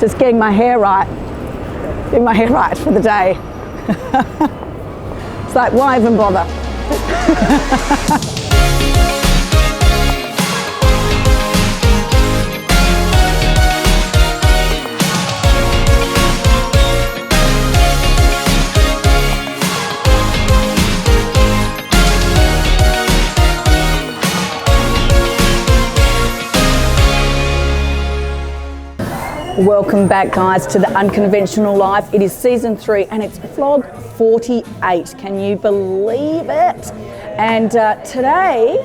Just getting my hair right. Getting my hair right for the day. It's like, why even bother? Welcome back, guys, to the Unconventional Life. It is season 3 and it's vlog 48. Can you believe it? And today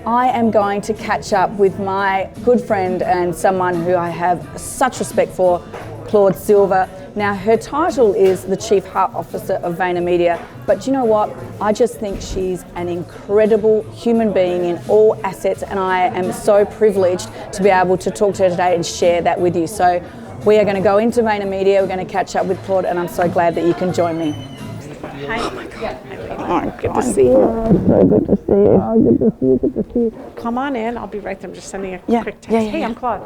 I am going to catch up with my good friend and someone who I have such respect for, Claude Silver. Now, her title is the Chief Heart Officer of VaynerMedia, but you know what? I just think she's an incredible human being in all assets, and I am so privileged to be able to talk to her today and share that with you. So we are going to go into VaynerMedia, we're going to catch up with Claude, and I'm so glad that you can join me. Hi. Oh my God. Oh, good to see you. Oh, so good to see you. Oh, good to see you, good to see you. Come on in. I'll be right there. I'm just sending a quick text. Hey, I'm Claude.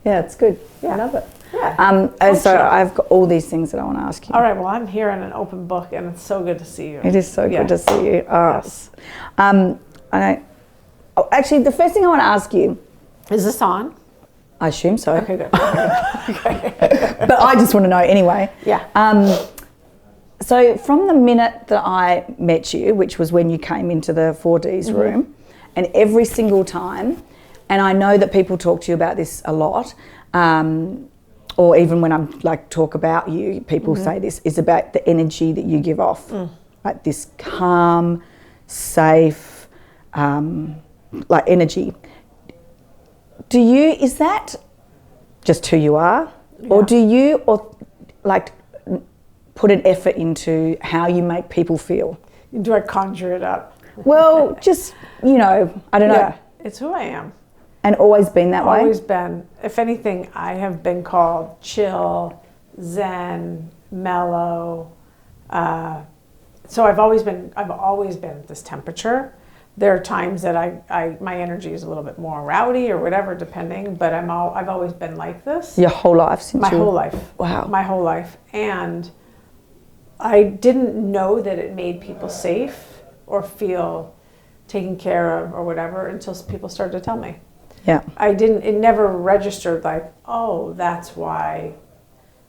Yeah, it's good. Yeah. I love it. Yeah. So I've got all these things that I want to ask you. All right. Well, I'm here in an open book, and it's so good to see you. It is so good to see you. Yes. Actually, the first thing I want to ask you. Is this on? I assume so. Okay, good. But I just want to know anyway. Yeah. So from the minute that I met you, which was when you came into the 4Ds room, and every single time, and I know that people talk to you about this a lot, or even when I'm like talk about you, people say this is about the energy that you give off, like this calm, safe, like energy. Is that just who you are, or do you, put an effort into how you make people feel? Do I conjure it up? Well, just, I don't know. Yeah, it's who I am. And always been that way? Always been. If anything, I have been called chill, zen, mellow. So I've always been at this temperature. There are times that my energy is a little bit more rowdy or whatever, depending, but I've always been like this. Your whole life? My whole life. Wow. My whole life. And I didn't know that it made people safe or feel taken care of or whatever until people started to tell me. Yeah. It never registered like, oh, that's why,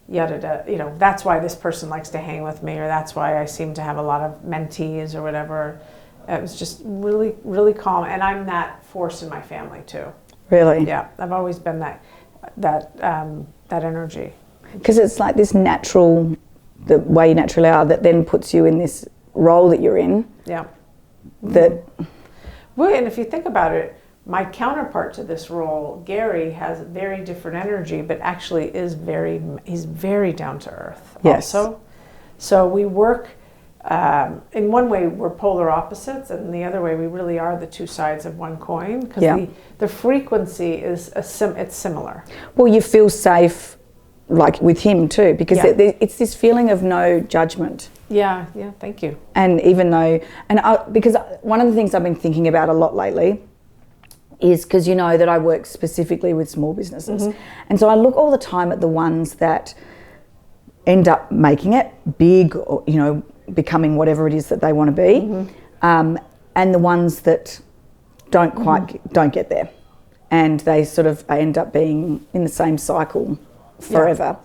that's why this person likes to hang with me, or that's why I seem to have a lot of mentees or whatever. It was just really, really calm. And I'm that force in my family too. Really? Yeah. I've always been that energy. Because it's like this natural, the way you naturally are, that then puts you in this role that you're in. Yeah. That. Well, and if you think about it, my counterpart to this role, Gary, has a very different energy, but actually he's very down to earth. Yes. Also. So we work, in one way we're polar opposites, and in the other way we really are the two sides of one coin, because the frequency is it's similar. Well, you feel safe, like with him too, because it's this feeling of no judgment. Yeah, thank you. And even though, because one of the things I've been thinking about a lot lately is because you know that I work specifically with small businesses. And so I look all the time at the ones that end up making it big, or, becoming whatever it is that they want to be, and the ones that don't get there. And they sort of end up being in the same cycle forever.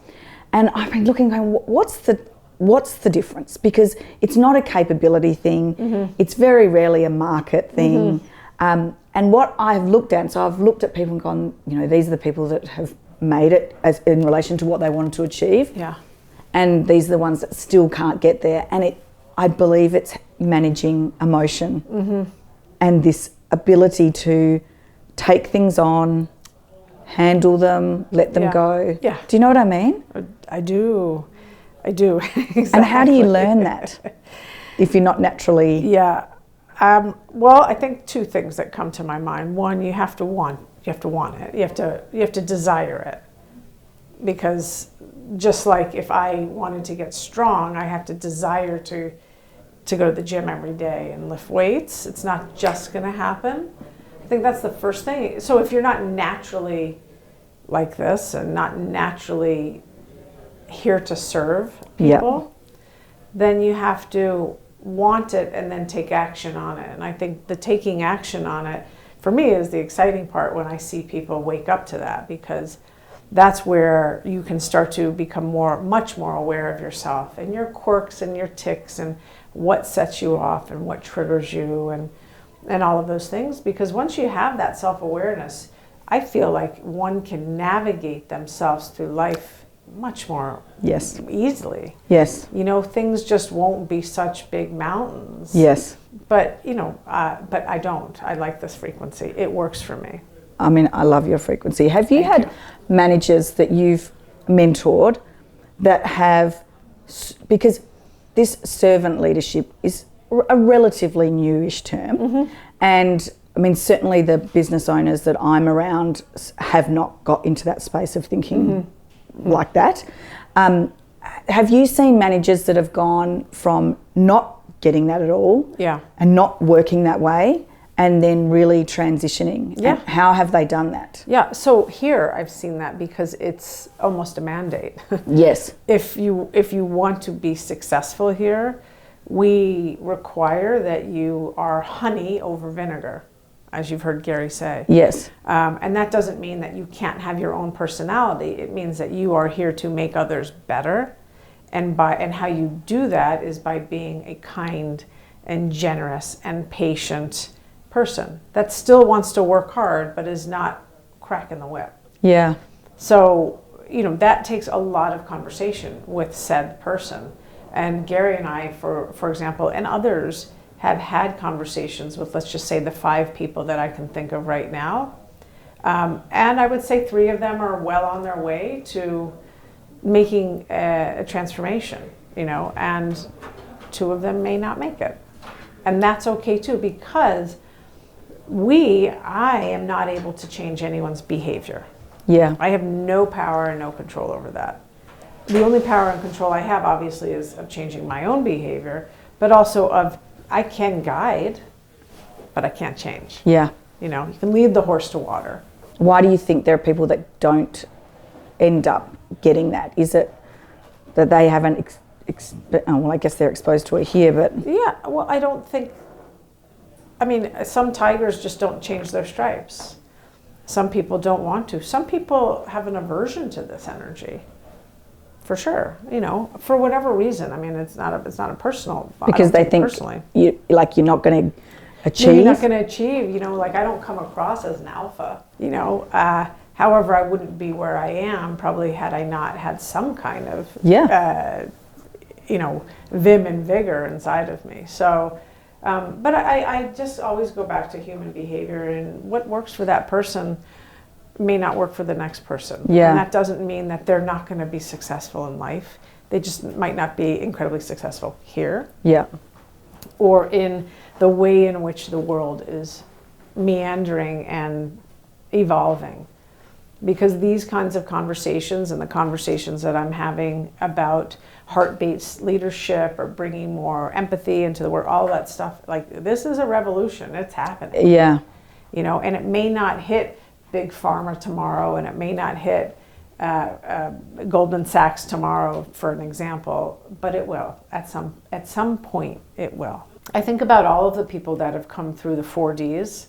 And I've been looking, going, what's the difference? Because it's not a capability thing. It's very rarely a market thing. And what I've looked at, so I've looked at people and gone, these are the people that have made it as in relation to what they wanted to achieve. Yeah. And these are the ones that still can't get there. And I believe it's managing emotion and this ability to take things on, handle them, let them go. Yeah. Do you know what I mean? I do. Exactly. And how do you learn that if you're not naturally? Yeah. Well, I think two things that come to my mind. One, you have to want it. You have to desire it. Because just like if I wanted to get strong, I have to desire to go to the gym every day and lift weights. It's not just going to happen. I think that's the first thing. So if you're not naturally like this and not naturally here to serve Yeah. people, then you have to want it and then take action on it. And I think the taking action on it, for me, is the exciting part when I see people wake up to that, because that's where you can start to become much more aware of yourself and your quirks and your tics and what sets you off and what triggers you and all of those things. Because once you have that self-awareness, I feel like one can navigate themselves through life much more Yes. easily. Yes. You know, things just won't be such big mountains. Yes. But, you know, but I don't. I like this frequency. It works for me. I mean, I love your frequency. Have you Thank had managers that you've mentored that have, because this servant leadership is a relatively newish term, and I mean, certainly the business owners that I'm around have not got into that space of thinking like that. Have you seen managers that have gone from not getting that at all, and not working that way, and then really transitioning? Yeah. And how have they done that? Yeah, so here I've seen that because it's almost a mandate. Yes. If you want to be successful here, we require that you are honey over vinegar, as you've heard Gary say. Yes. And that doesn't mean that you can't have your own personality. It means that you are here to make others better. And how you do that is by being a kind and generous and patient person that still wants to work hard but is not cracking the whip. Yeah. So, you know, that takes a lot of conversation with said person. And Gary and I, for example, and others have had conversations with, let's just say, the 5 people that I can think of right now. And I would say 3 of them are well on their way to making a transformation, you know, and 2 of them may not make it. And that's okay too, because I am not able to change anyone's behavior. Yeah. I have no power and no control over that. The only power and control I have, obviously, is of changing my own behavior, but also of, I can guide, but I can't change. Yeah. You know, you can lead the horse to water. Why do you think there are people that don't end up getting that? Is it that they haven't, well, I guess they're exposed to it here, but... Yeah, well, I don't think, I mean, some tigers just don't change their stripes. Some people don't want to. Some people have an aversion to this energy, for sure. You know, for whatever reason. I mean, it's not a personal. Because they think personally, you're not going to achieve. No, you're not going to achieve. You know, like I don't come across as an alpha. You know, however, I wouldn't be where I am probably had I not had some kind of you know, vim and vigor inside of me. So. But I just always go back to human behavior, and what works for that person may not work for the next person. Yeah. And that doesn't mean that they're not going to be successful in life. They just might not be incredibly successful here. Yeah. Or in the way in which the world is meandering and evolving. Because these kinds of conversations and the conversations that I'm having about heart-based leadership or bringing more empathy into the world, all that stuff, like this is a revolution. It's happening. Yeah. You know, and it may not hit Big Pharma tomorrow, and it may not hit Goldman Sachs tomorrow, for an example, but it will. At some point, it will. I think about all of the people that have come through the 4Ds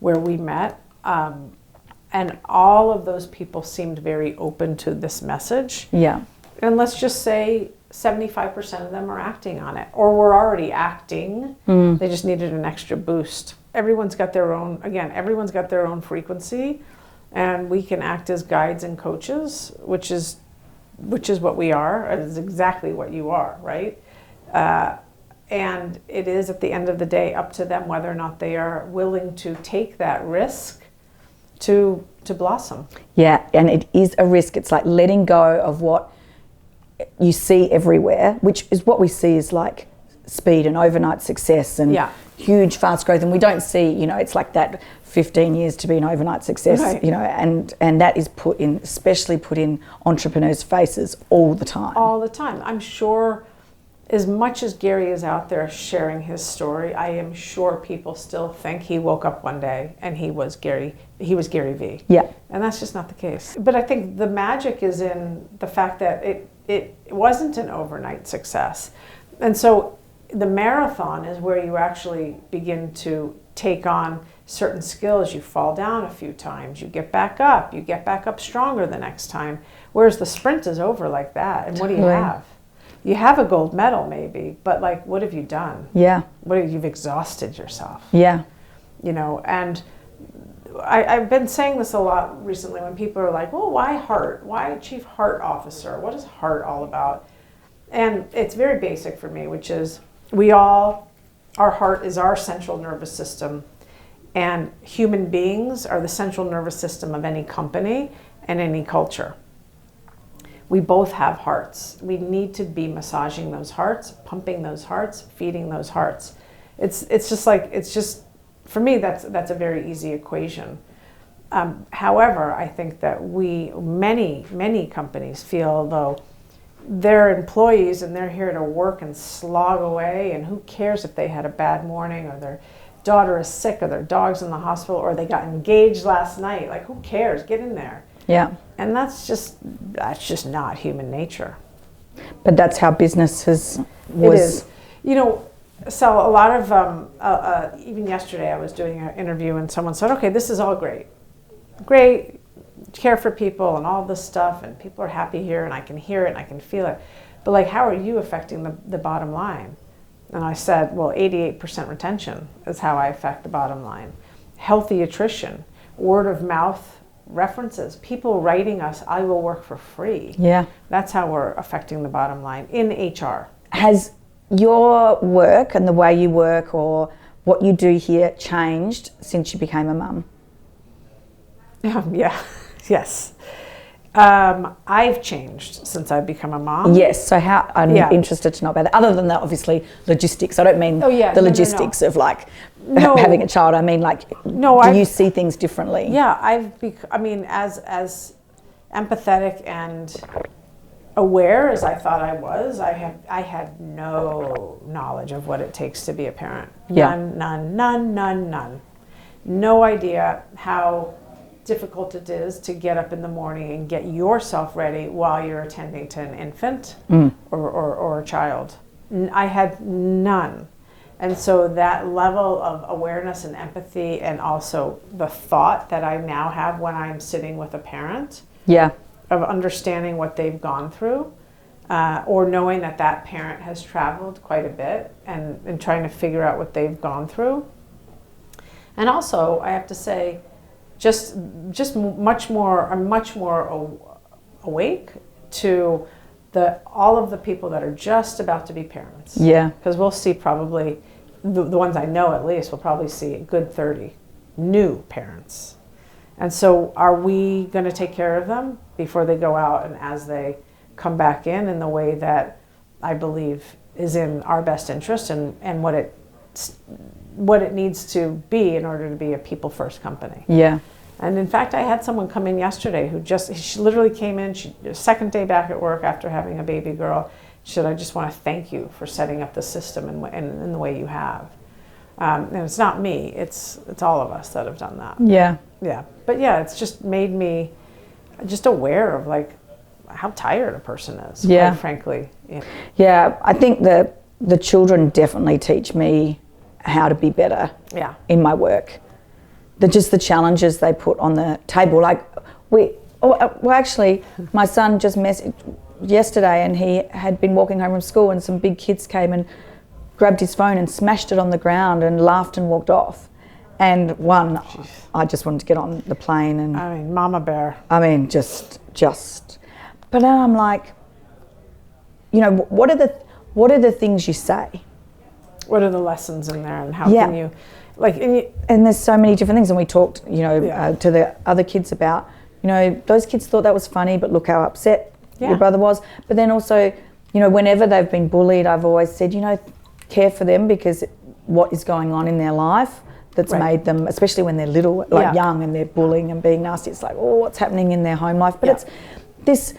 where we met, and all of those people seemed very open to this message. Yeah. And let's just say 75% of them are acting on it, or were already acting. They just needed an extra boost. Everyone's got their own frequency, and we can act as guides and coaches, which is what we are. It is exactly what you are, right? And it is, at the end of the day, up to them whether or not they are willing to take that risk to blossom. Yeah, and it is a risk. It's like letting go of what you see everywhere, which is what we see is like speed and overnight success and huge fast growth, and we don't see, you know, it's like that 15 years to be an overnight success, right. You know, and that is especially put in entrepreneurs' faces all the time. All the time. I'm sure, as much as Gary is out there sharing his story, I am sure people still think he woke up one day and he was Gary V. Yeah. And that's just not the case. But I think the magic is in the fact that it wasn't an overnight success. And so the marathon is where you actually begin to take on certain skills. You fall down a few times, you get back up stronger the next time. Whereas the sprint is over like that. And what do you have? You have a gold medal maybe, but like, what have you done? Yeah. You've exhausted yourself. Yeah. You know, and I've been saying this a lot recently when people are like, well, why heart? Why chief heart officer? What is heart all about? And it's very basic for me, which is our heart is our central nervous system, and human beings are the central nervous system of any company and any culture. We both have hearts. We need to be massaging those hearts, pumping those hearts, feeding those hearts. It's just for me, that's a very easy equation. However, I think that many companies feel though they're employees and they're here to work and slog away, and who cares if they had a bad morning or their daughter is sick or their dog's in the hospital or they got engaged last night. Like, who cares? Get in there. Yeah. And that's just not human nature. But that's how business was. It is. You know, so a lot of, even yesterday I was doing an interview and someone said, okay, this is all great. Great, care for people and all this stuff, and people are happy here and I can hear it and I can feel it. But like, how are you affecting the bottom line? And I said, well, 88% retention is how I affect the bottom line. Healthy attrition, word of mouth references, people writing us, I will work for free. Yeah. That's how we're affecting the bottom line in HR. Has your work and the way you work or what you do here changed since you became a mum? Yeah, yes. I've changed since I've become a mom. Yes, so how, I'm interested to know about that. Other than that, obviously, logistics. I don't mean the logistics of like having a child. I mean like, do you see things differently? Yeah, as empathetic and aware as I thought I was, I had no knowledge of what it takes to be a parent. None. No idea how difficult it is to get up in the morning and get yourself ready while you're attending to an infant or a child. I had none. And so that level of awareness and empathy, and also the thought that I now have when I'm sitting with a parent, of understanding what they've gone through, or knowing that parent has traveled quite a bit and trying to figure out what they've gone through. And also, I have to say, I'm much more awake to all of the people that are just about to be parents. Yeah. Because we'll see probably, the ones I know at least, we'll probably see a good 30 new parents. And so are we going to take care of them before they go out and as they come back in the way that I believe is in our best interest and what it needs to be in order to be a people first company. Yeah. And in fact, I had someone come in yesterday she literally came in, second day back at work after having a baby girl. She said, I just want to thank you for setting up the system in the way you have. And it's not me, it's all of us that have done that. Yeah. Yeah. But yeah, it's just made me just aware of like how tired a person is, quite frankly. Yeah, I think the children definitely teach me how to be better in my work. Just the challenges they put on the table. Like actually, my son just messaged yesterday, and he had been walking home from school, and some big kids came and grabbed his phone and smashed it on the ground and laughed and walked off. And I just wanted to get on the plane and. I mean, mama bear. I mean, just. But then I'm like, you know, what are the things you say? What are the lessons in there, and how can you, like? And there's so many different things, and we talked, you know, to the other kids about, you know, those kids thought that was funny, but look how upset your brother was. But then also, you know, whenever they've been bullied, I've always said, you know, care for them, because what is going on in their life that's made them, especially when they're little, like young, and they're bullying and being nasty. It's like, oh, what's happening in their home life? But it's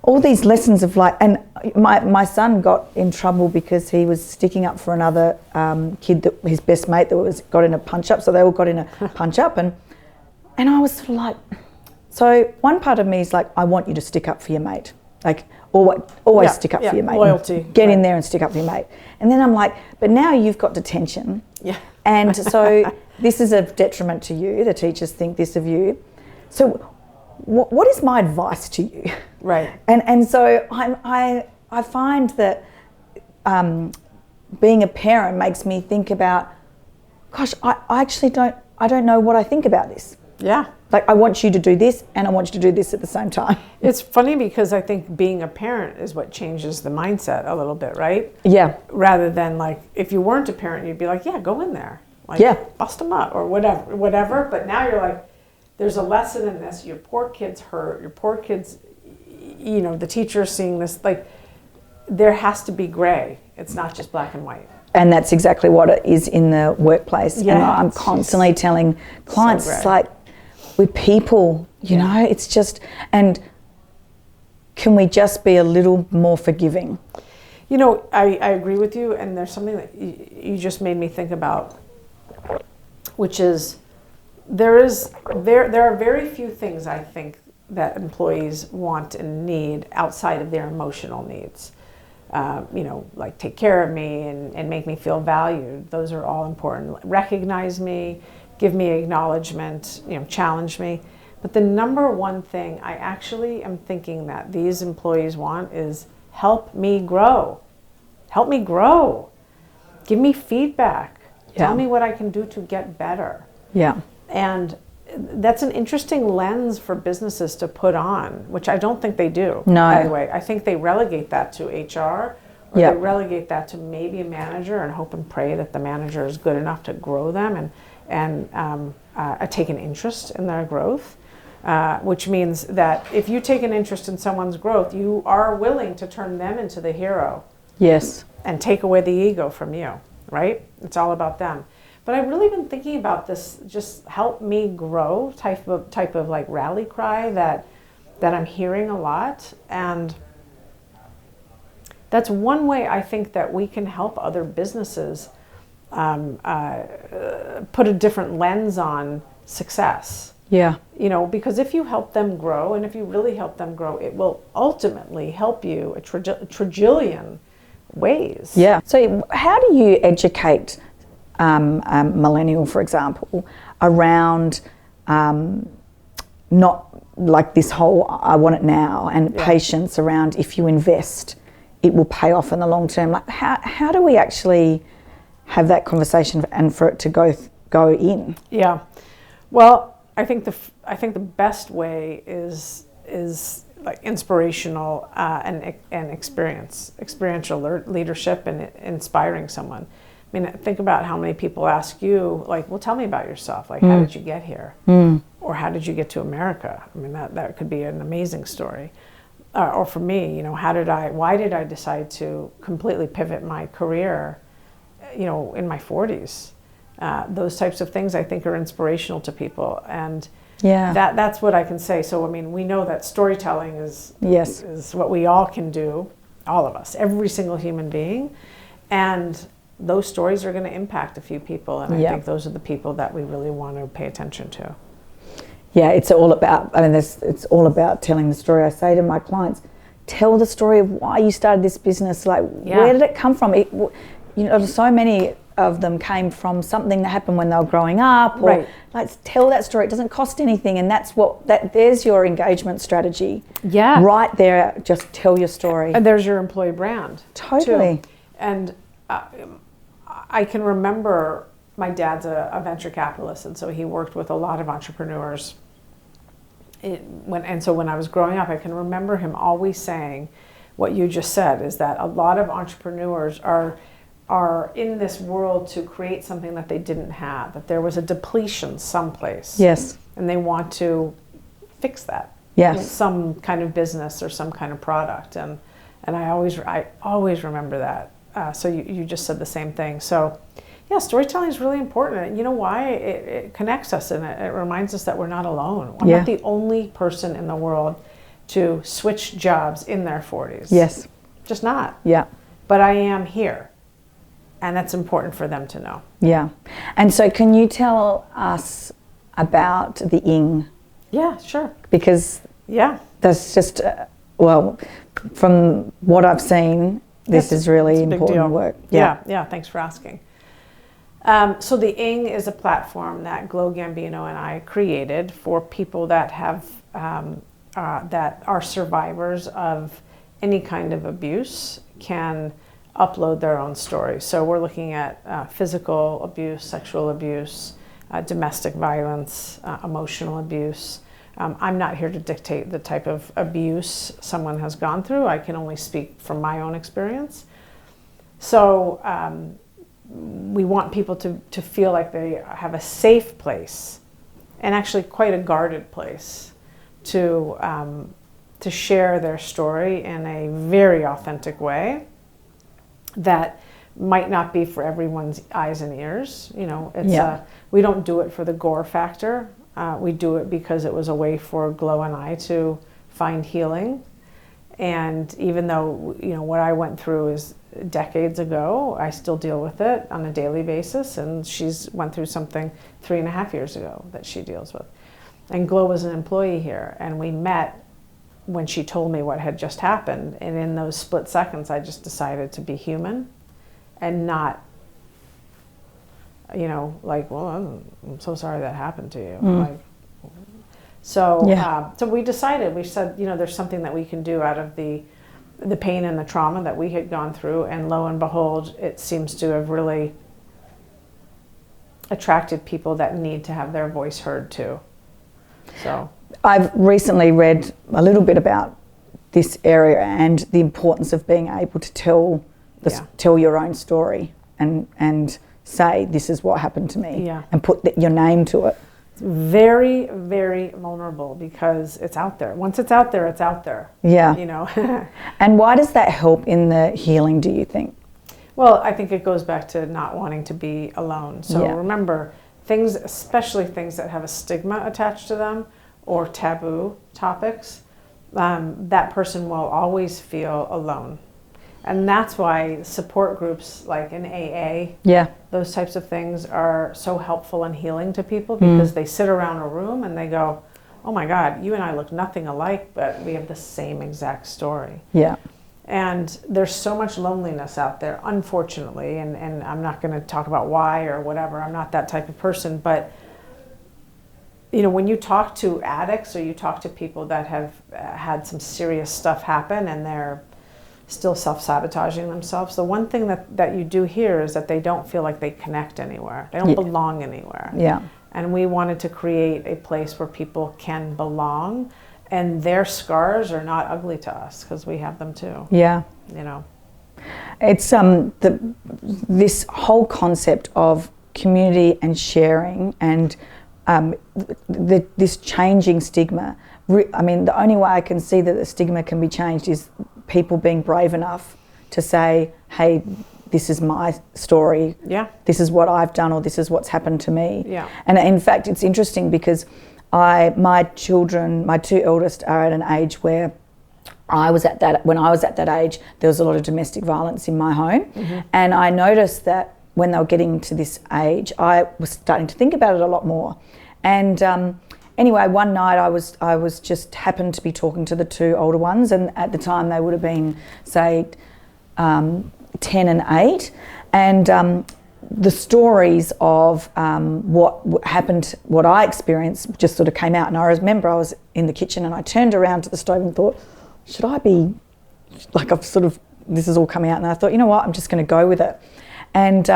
all these lessons of like, and my son got in trouble because he was sticking up for another kid, that his best mate that got in a punch up. So they all got in a punch up, and I was sort of like, so one part of me is like, I want you to stick up for your mate. Like, always stick up for your mate. Loyalty. Get in there and stick up for your mate. And then I'm like, but now you've got detention. Yeah. And so this is a detriment to you. The teachers think this of you. So what is my advice to you? Right. And so I find that being a parent makes me think about, gosh, I actually don't know what I think about this. Yeah. Like, I want you to do this and I want you to do this at the same time. It's funny because I think being a parent is what changes the mindset a little bit, right? Yeah. Rather than like, if you weren't a parent, you'd be like, yeah, go in there. Like, yeah. Bust them up or whatever. But now you're like, there's a lesson in this. Your poor kid's hurt. Your poor kid's, the teacher's seeing this. Like, there has to be gray. It's not just black and white. And that's exactly what it is in the workplace. Yeah, and I'm constantly telling clients, so it's like, we're people, you know, it's just, and can we just be a little more forgiving? I agree with you, and there's something that you just made me think about, which is there are very few things I think that employees want and need outside of their emotional needs. Like take care of me and make me feel valued. Those are all important. Recognize me, give me acknowledgement, challenge me. But the number one thing I actually am thinking that these employees want is help me grow. Help me grow. Give me feedback. Yeah. Tell me what I can do to get better. Yeah. And that's an interesting lens for businesses to put on, which I don't think they do. No. By the way, I think they relegate that to HR, or Yeah. they relegate that to maybe a manager and hope and pray that the manager is good enough to grow them and take an interest in their growth. Which means that if you take an interest in someone's growth, you are willing to turn them into the hero. Yes. And take away the ego from you, right? It's all about them. But I've really been thinking about this, just help me grow type of like rally cry that I'm hearing a lot. And that's one way I think that we can help other businesses put a different lens on success. Yeah. Because if you help them grow, and if you really help them grow, it will ultimately help you a trillion ways. Yeah. So how do you educate a millennial, for example, around not like this whole I want it now, and patience around if you invest, it will pay off in the long term? Like how do we actually have that conversation and for it to go in? Yeah. Well, I think the best way is like inspirational and experiential leadership and inspiring someone. I mean, think about how many people ask you, like, well, tell me about yourself. Like, how did you get here? Or how did you get to America? I mean, that could be an amazing story. Or for me, why did I decide to completely pivot my career, in my 40s? Those types of things I think are inspirational to people, and that's what I can say. So I mean, we know that storytelling is what we all can do, all of us, every single human being, and those stories are going to impact a few people, and I think those are the people that we really want to pay attention to. Yeah, it's all about. It's all about telling the story. I say to my clients, tell the story of why you started this business. Like, where did it come from? So many of them came from something that happened when they were growing up, or like tell that story. It doesn't cost anything, and there's your engagement strategy. Yeah, right there. Just tell your story, and there's your employee brand. Totally. Too. And I can remember my dad's a venture capitalist, and so he worked with a lot of entrepreneurs. So when I was growing up, I can remember him always saying, what you just said is that a lot of entrepreneurs are in this world to create something that they didn't have, that there was a depletion someplace. Yes. And they want to fix that. Yes. With some kind of business or some kind of product. And I always remember that. So you just said the same thing. So yeah, storytelling is really important. And you know why? It connects us, and it reminds us that we're not alone. I'm not the only person in the world to switch jobs in their 40s. Yes. Just not. Yeah. But I am here. And that's important for them to know. Yeah. And so can you tell us about the ing? Yeah, sure. Because that's just well, from what I've seen, this is really important work. Yeah, thanks for asking. So the ING is a platform that Glo Gambino and I created for people that have that are survivors of any kind of abuse can upload their own story. So we're looking at physical abuse, sexual abuse, domestic violence, emotional abuse. I'm not here to dictate the type of abuse someone has gone through. I can only speak from my own experience. So we want people to feel like they have a safe place, and actually quite a guarded place, to share their story in a very authentic way that might not be for everyone's eyes and ears. You know, it's we don't do it for the gore factor. We do it because it was a way for Glo and I to find healing. And even though, you know, what I went through is decades ago, I still deal with it on a daily basis. And she's went through something 3.5 years ago that she deals with. And Glo was an employee here, and we met when she told me what had just happened. And in those split seconds, I just decided to be human and not, you know, like, well, I'm so sorry that happened to you. Like, so we decided, we said, you know, there's something that we can do out of the pain and the trauma that we had gone through. And lo and behold, it seems to have really attracted people that need to have their voice heard too. So I've recently read a little bit about this area and the importance of being able to tell your own story and say, this is what happened to me, and put your name to it. It's very, very vulnerable because it's out there. Once it's out there, it's out there. Yeah. You know. And why does that help in the healing, do you think? Well, I think it goes back to not wanting to be alone. So remember, things, especially things that have a stigma attached to them or taboo topics, that person will always feel alone. And that's why support groups like in AA, those types of things are so helpful and healing to people, because they sit around a room and they go, oh my God, you and I look nothing alike, but we have the same exact story. Yeah. And there's so much loneliness out there, unfortunately, and I'm not going to talk about why or whatever. I'm not that type of person, but you know, when you talk to addicts or you talk to people that have had some serious stuff happen and they're still self-sabotaging themselves, the one thing that you do hear is that they don't feel like they connect anywhere. They don't belong anywhere. Yeah. And we wanted to create a place where people can belong, and their scars are not ugly to us because we have them too. Yeah. You know. It's this whole concept of community and sharing and this changing stigma. I mean, the only way I can see that the stigma can be changed is people being brave enough to say, hey, this is my story. Yeah. This is what I've done, or this is what's happened to me. Yeah. And in fact, it's interesting because my children, my two eldest, are at an age where when I was at that age, there was a lot of domestic violence in my home. Mm-hmm. And I noticed that when they were getting to this age, I was starting to think about it a lot more. And anyway, one night I was just happened to be talking to the two older ones, and at the time they would have been, say, 10 and 8, and the stories of what happened, what I experienced, just sort of came out. And I remember I was in the kitchen and I turned around to the stove and thought, should I be, like, this is all coming out, and I thought, you know what, I'm just going to go with it. And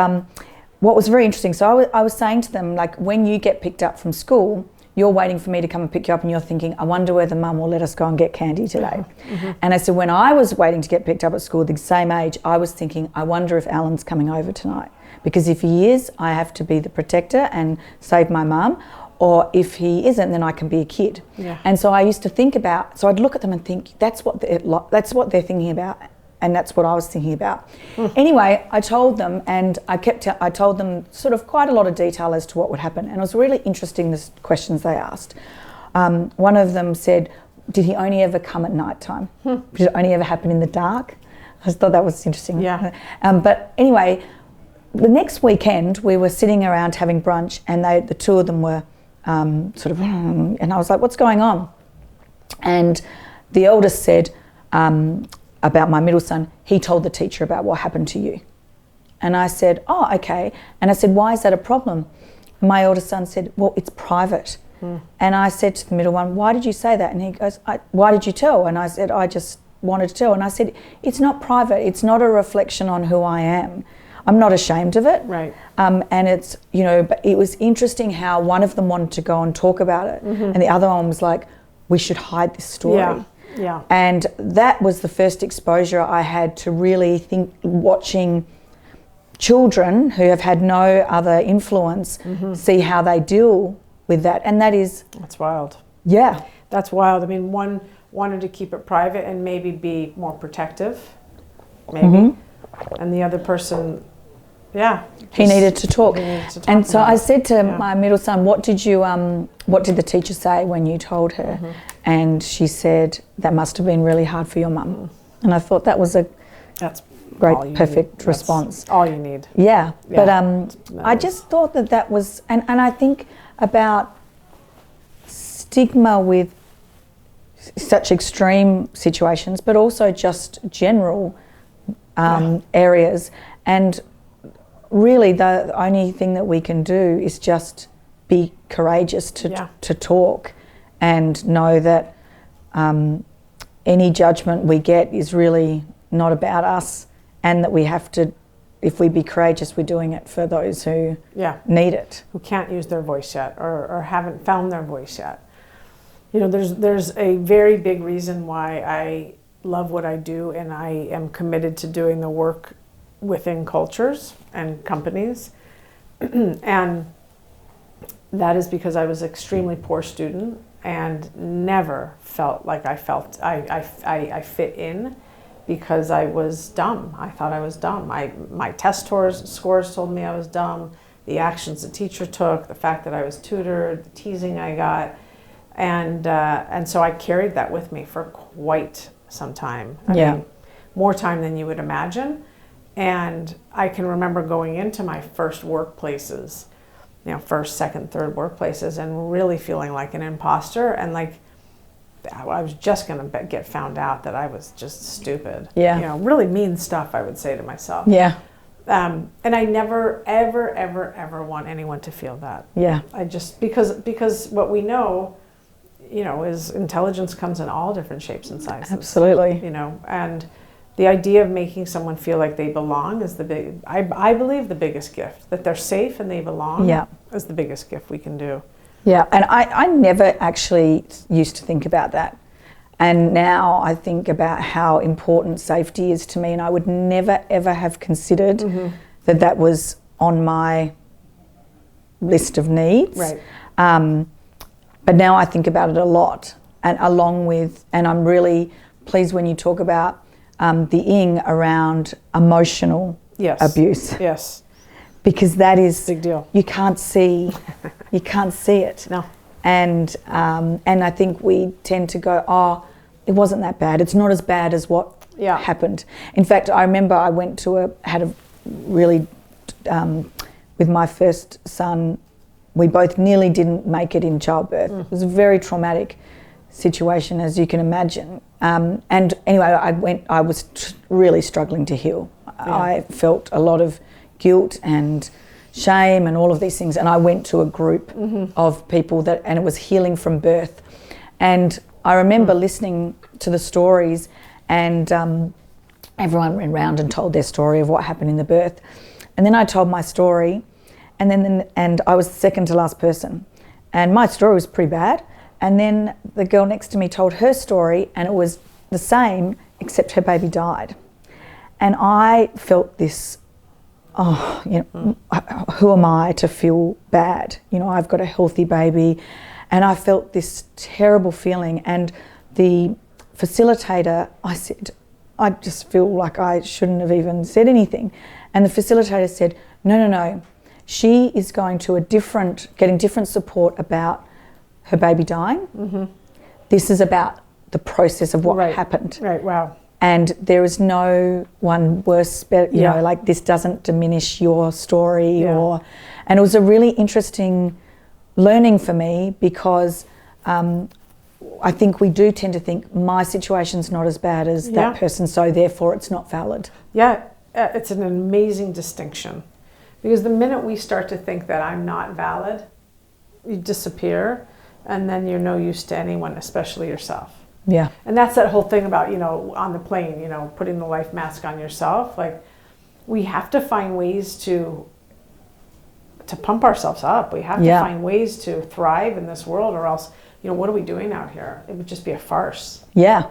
what was very interesting, so I was saying to them, like, when you get picked up from school, you're waiting for me to come and pick you up, and you're thinking, I wonder whether mum will let us go and get candy today. Mm-hmm. And I said, when I was waiting to get picked up at school, the same age, I was thinking, I wonder if Alan's coming over tonight. Because if he is, I have to be the protector and save my mum. Or if he isn't, then I can be a kid. Yeah. And so I used to think about, so I'd look at them and think, that's what they're thinking about. And that's what I was thinking about. Anyway, I told them, and I told them sort of quite a lot of detail as to what would happen. And it was really interesting, the questions they asked. One of them said, did he only ever come at night time? Did it only ever happen in the dark? I just thought that was interesting. Yeah. But anyway, the next weekend we were sitting around having brunch, and the two of them were and I was like, what's going on? And the eldest said, about my middle son, he told the teacher about what happened to you. And I said, oh, okay. And I said, why is that a problem? And my older son said, well, it's private. And I said to the middle one, why did you say that? And he goes, why did you tell? And I said, I just wanted to tell. And I said, it's not private. It's not a reflection on who I am. I'm not ashamed of it. Right. And it's, you know, but it was interesting how one of them wanted to go and talk about it. And the other one was like, we should hide this story. Yeah. Yeah. And that was the first exposure I had to really think, watching children who have had no other influence, see how they deal with that. And that is... That's wild. Yeah. That's wild. I mean, one wanted to keep it private and maybe be more protective, maybe. And the other person, he needed to talk. And so I said to Yeah. my middle son, what did the teacher say when you told her? And she said, that must have been really hard for your mum. And I thought that was a That's great, perfect response. That's all you need. Yeah. Yeah. But I just thought that was, and I think about stigma with such extreme situations, but also just general areas. And really the only thing that we can do is just be courageous to talk and know that any judgment we get is really not about us, and that we have to, if we be courageous, we're doing it for those who need it. Who can't use their voice yet, or haven't found their voice yet. You know, there's a very big reason why I love what I do, and I am committed to doing the work within cultures and companies. And that is because I was an extremely poor student and never felt like I fit in, because I was dumb. I thought I was dumb. My test scores told me I was dumb. The actions the teacher took, the fact that I was tutored, the teasing I got, and so I carried that with me for quite some time. I mean, more time than you would imagine. And I can remember going into my first workplaces, you know, first, second, third workplaces, and really feeling like an imposter, and like I was just going to get found out that I was just stupid. Yeah. You know, really mean stuff, I would say to myself. Yeah. And I never, ever, ever, ever want anyone to feel that. Yeah. I just, because what we know, you know, is intelligence comes in all different shapes and sizes. Absolutely. You know, and the idea of making someone feel like they belong is I believe the biggest gift. That they're safe and they belong is the biggest gift we can do. Yeah, and I never actually used to think about that. And now I think about how important safety is to me, and I would never, ever have considered that was on my list of needs. Right. But now I think about it a lot, and along with, and I'm really pleased when you talk about the ing around emotional abuse. Yes. Because that is big deal. You can't see it. No. And I think we tend to go, oh, it wasn't that bad. It's not as bad as what happened. In fact, I remember I went to had a really with my first son, we both nearly didn't make it in childbirth. It was a very traumatic situation, as you can imagine. And anyway, I was really struggling to heal. I felt a lot of guilt and shame and all of these things, and I went to a group of people and it was healing from birth. And I remember listening to the stories, and everyone went round and told their story of what happened in the birth, and then I told my story, and I was the second to last person, and my story was pretty bad, and then the girl next to me told her story, and it was the same except her baby died. And I felt this, who am I to feel bad? You know, I've got a healthy baby. And I felt this terrible feeling. And the facilitator, I said, I just feel like I shouldn't have even said anything. And the facilitator said, no. She is going to getting different support about her baby dying. This is about the process of what happened. Right, wow. And there is no one worse, you know, like this doesn't diminish your story and it was a really interesting learning for me, because I think we do tend to think my situation's not as bad as that person, so therefore it's not valid. Yeah, it's an amazing distinction. Because the minute we start to think that I'm not valid, you disappear, and then you're no use to anyone, especially yourself. Yeah. And that's that whole thing about, on the plane, putting the life mask on yourself. Like, we have to find ways to pump ourselves up. We have to find ways to thrive in this world, or else, what are we doing out here? It would just be a farce. Yeah.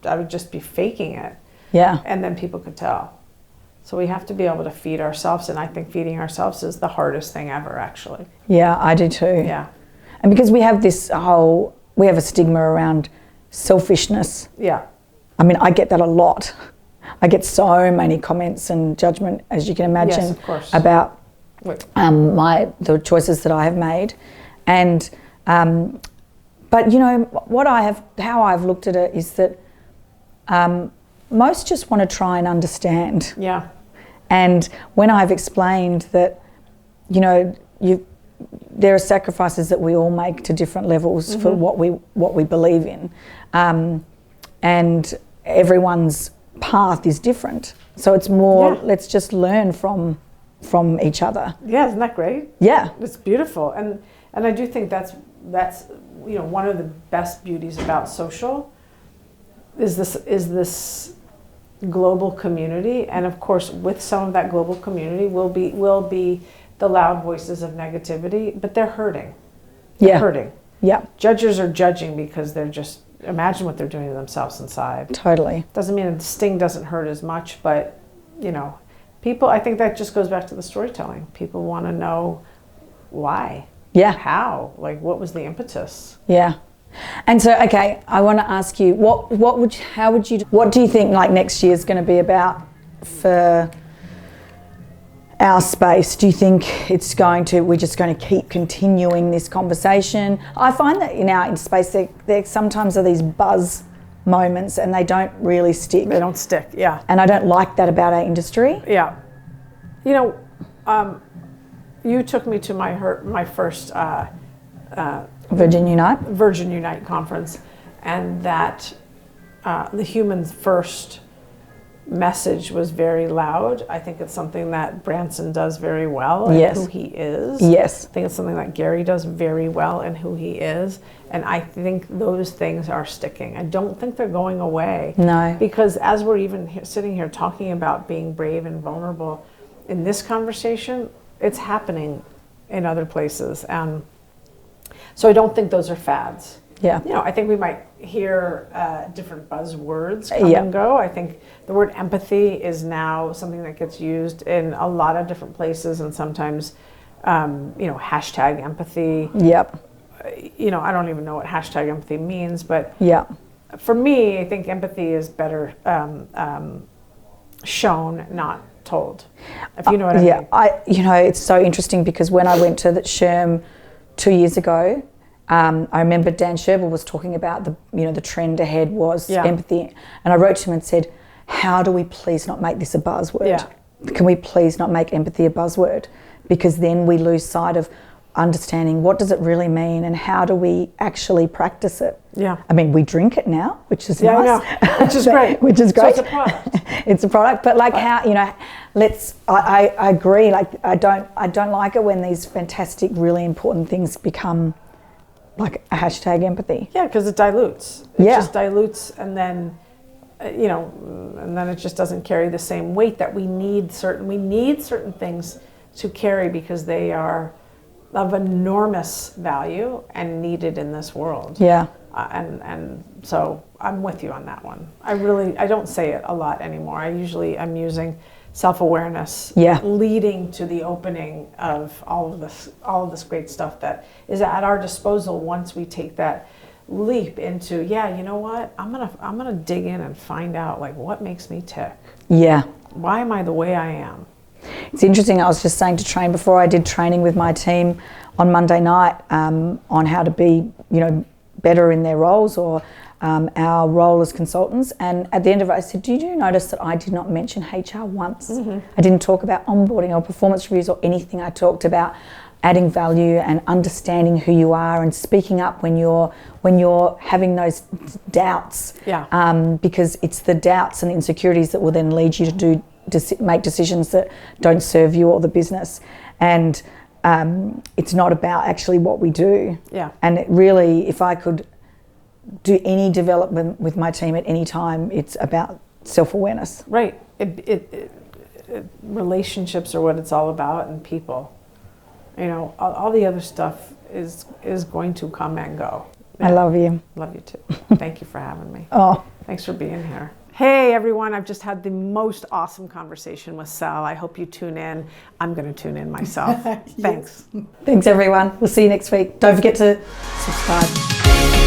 I would just be faking it. Yeah. And then people could tell. So we have to be able to feed ourselves, and I think feeding ourselves is the hardest thing ever, actually. Yeah, I do too. Yeah. And because we have we have a stigma around selfishness. Yeah. I mean, I get that a lot. I get so many comments and judgment, as you can imagine, yes, of course, about the choices that I have made. And but how I've looked at it is that most just want to try and understand. Yeah. And when I've explained that, there are sacrifices that we all make to different levels for what we believe in, and everyone's path is different. So it's more let's just learn from each other. Yeah, isn't that great? Yeah, it's beautiful, and I do think that's one of the best beauties about social is this global community, and of course with some of that global community will be the loud voices of negativity, but they're hurting. They're hurting. Yeah. Judges are judging because they're just, imagine what they're doing to themselves inside. Totally. Doesn't mean the sting doesn't hurt as much, but people, I think that just goes back to the storytelling. People want to know why. Yeah. How? Like, what was the impetus? Yeah. And so, okay, I want to ask you, what do you think like next year is going to be about for our space? Do you think we're just going to keep continuing this conversation? I find that in space there sometimes are these buzz moments and they don't really stick. They don't stick, yeah. And I don't like that about our industry. Yeah. You took me to my first Virgin Unite conference, and that the human first message was very loud. I think it's something that Branson does very well in who he is. Yes. I think it's something that Gary does very well in who he is, and I think those things are sticking. I don't think they're going away. No. Because as we're even sitting here talking about being brave and vulnerable in this conversation, it's happening in other places, and so I don't think those are fads. Yeah. I think we might hear different buzzwords come and go. I think the word empathy is now something that gets used in a lot of different places, and sometimes, hashtag empathy. Yep. I don't even know what hashtag empathy means, but for me, I think empathy is better shown, not told. If you know what I mean. It's so interesting because when I went to the SHRM 2 years ago, I remember Dan Sherville was talking about the trend ahead was empathy, and I wrote to him and said, how do we please not make this a buzzword? Yeah. Can we please not make empathy a buzzword? Because then we lose sight of understanding what does it really mean and how do we actually practice it. Yeah. I mean, we drink it now, which is nice. I know. Which is great. Which is great. So it's a product. It's a product, but like how, I agree, like I don't like it when these fantastic, really important things become like a hashtag empathy. Yeah, because it dilutes. It just dilutes, and then, and then it just doesn't carry the same weight that we need certain things to carry because they are of enormous value and needed in this world. Yeah. And so I'm with you on that one. I don't say it a lot anymore. I'm using self-awareness leading to the opening of all of this great stuff that is at our disposal once we take that leap into, you know what, I'm gonna dig in and find out like what makes me tick. Yeah. Why am I the way I am? It's interesting, I was just saying to train before I did training with my team on Monday night on how to be, better in their roles or our role as consultants, and at the end of it I said, did you notice that I did not mention HR once? I didn't talk about onboarding or performance reviews or anything. I talked about adding value and understanding who you are and speaking up when you're having those doubts. Yeah. Because it's the doubts and insecurities that will then lead you to make decisions that don't serve you or the business. And it's not about actually what we do. Yeah. And it really, if I could do any development with my team at any time, it's about self-awareness. Right. Relationships are what it's all about, and people. You know, all the other stuff is going to come and go. Yeah. I love you. Love you too. Thank you for having me. Oh, thanks for being here. Hey everyone, I've just had the most awesome conversation with Sel. I hope you tune in. I'm going to tune in myself. Thanks. Thanks everyone. We'll see you next week. Don't forget to subscribe.